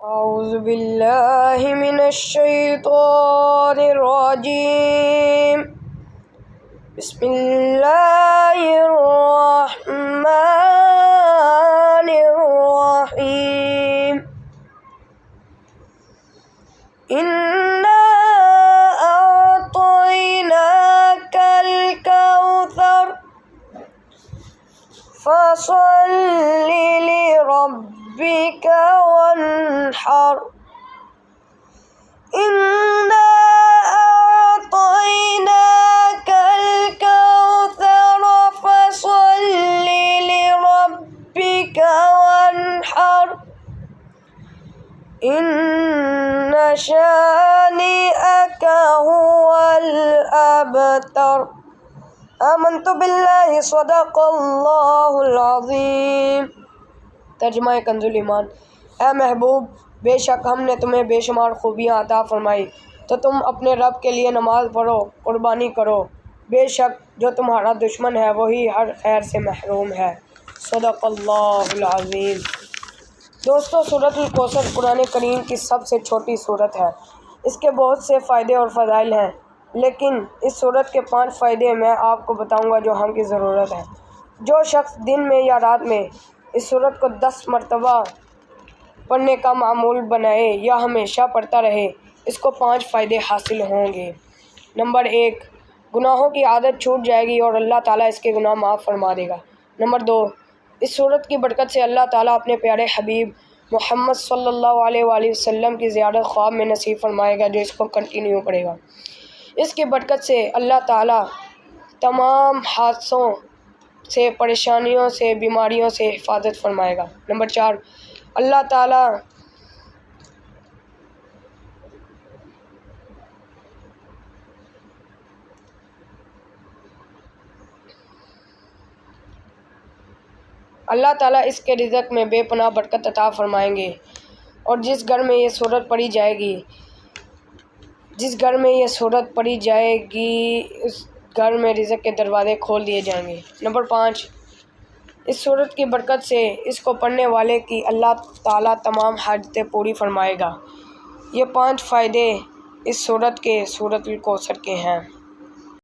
اعوذ باللہ من الشیطان الرجیم بسم اللہ الرحمن الرحیم انا اعطیناک الکوثر فصل لربک وانحر انا اعطیناک الکوثر فصل لربک وانحر ان شانئک هو الابتر آمنت باللہ صدق اللہ العظیم۔ ترجمہ کنز ایمان۔ اے محبوب، بے شک ہم نے تمہیں بے شمار خوبیاں عطا فرمائی، تو تم اپنے رب کے لیے نماز پڑھو، قربانی کرو۔ بے شک جو تمہارا دشمن ہے وہی ہر خیر سے محروم ہے۔ صدق اللہ العظیم۔ دوستو، سورۃ الکوثر قرآن کریم کی سب سے چھوٹی سورت ہے۔ اس کے بہت سے فائدے اور فضائل ہیں، لیکن اس سورت کے 5 فائدے میں آپ کو بتاؤں گا جو ہم کی ضرورت ہے۔ جو شخص دن میں یا رات میں اس سورت کو 10 مرتبہ پڑھنے کا معمول بنائے یا ہمیشہ پڑھتا رہے، اس کو 5 فائدے حاصل ہوں گے۔ نمبر 1، گناہوں کی عادت چھوٹ جائے گی اور اللہ تعالیٰ اس کے گناہ معاف فرما دے گا۔ نمبر 2، اس سورت کی برکت سے اللہ تعالیٰ اپنے پیارے حبیب محمد صلی اللہ علیہ وآلہ وسلم کی زیارت خواب میں نصیب فرمائے گا جو اس کو کنٹینیو پڑھے گا۔ اس کی برکت سے اللہ تعالیٰ تمام حادثوں سے، پریشانیوں سے، بیماریوں سے حفاظت فرمائے گا۔ نمبر 4، اللہ تعالیٰ اس کے رزق میں بے پناہ برکت عطا فرمائیں گے، اور جس گھر میں یہ سورت پڑھی جائے گی اس گھر میں رزق کے دروازے کھول دیے جائیں گے۔ نمبر 5، اس سورت کی برکت سے اس کو پڑھنے والے کی اللہ تعالیٰ تمام حاجتیں پوری فرمائے گا۔ یہ 5 فائدے اس سورت الکوثر کے ہیں۔